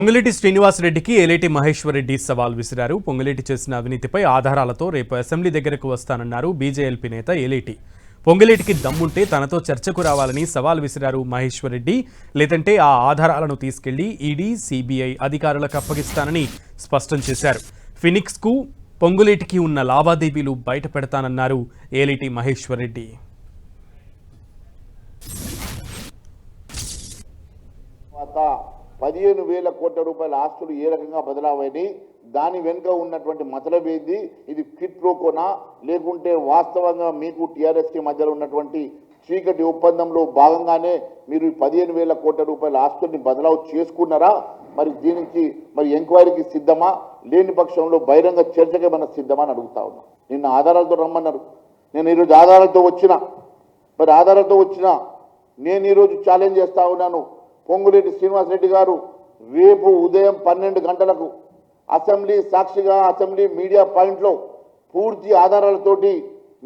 పొంగులేటి శ్రీనివాసరెడ్డికి ఏలేటి మహేశ్వర్ రెడ్డి సవాల్ విసిరారు. పొంగులేటి చేసిన అవినీతిపై ఆధారాలతో రేపు అసెంబ్లీ దగ్గరకు వస్తానన్నారు బీజేఎల్పీ నేత ఏలేటి. పొంగులేటికి దమ్ముంటే తనతో చర్చకు రావాలని సవాల్ విసిరారు మహేశ్వర్ రెడ్డి. లేదంటే ఆ ఆధారాలను తీసుకెళ్లి ఈడీ, సిబిఐ అధికారులకు అప్పగిస్తానని స్పష్టం చేశారు. ఫినిక్స్కు పొంగులేటికి ఉన్న లావాదేవీలు బయట పెడతానన్నారు ఏలేటి మహేశ్వర్ రెడ్డి. 15,000 కోట్ల రూపాయల ఆస్తులు ఏ రకంగా బదలావని, దాని వెనుక ఉన్నటువంటి మతలబేది, ఇది క్విడ్ ప్రోకోనా లేకుంటే వాస్తవంగా మీకు టీఆర్ఎస్కి మధ్యలో ఉన్నటువంటి చీకటి ఒప్పందంలో భాగంగానే మీరు 15,000 కోట్ల రూపాయల ఆస్తుల్ని బదలావు చేసుకున్నారా? మరి దీనికి మరి ఎంక్వైరీకి సిద్ధమా? లేని పక్షంలో బహిరంగ చర్చకే మన సిద్ధమా అని అడుగుతా ఉన్నా. నిన్న ఆధారాలతో రమ్మన్నారు, నేను ఈరోజు ఆధారాలతో వచ్చిన. మరి ఆధారాలతో వచ్చిన నేను ఈరోజు ఛాలెంజ్ చేస్తా ఉన్నాను. పొంగులేటి శ్రీనివాసరెడ్డి గారు రేపు ఉదయం 12 గంటలకు అసెంబ్లీ సాక్షిగా అసెంబ్లీ మీడియా పాయింట్లో పూర్తి ఆధారాలతోటి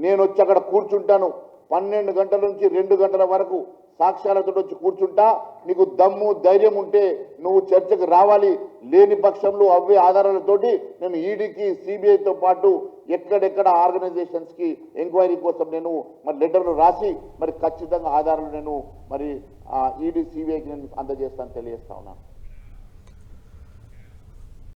నేను వచ్చి అక్కడ కూర్చుంటాను. 12 గంటల నుంచి 2 గంటల వరకు సాక్ష్యాలతో వచ్చి కూర్చుంటా. నీకు దమ్ము ధైర్యం ఉంటే నువ్వు చర్చకు రావాలి. లేని పక్షంలో అవే ఆధారాలతోటి నేను ఈడీకి, సిబిఐతో పాటు ఎక్కడెక్కడ ఆర్గనైజేషన్స్కి ఎంక్వైరీ కోసం నేను మరి లెటర్లు రాసి మరి ఖచ్చితంగా ఆధారాలు నేను మరి ఈడీ, సిబిఐకి నేను అందజేస్తాను తెలియజేస్తా ఉన్నాను.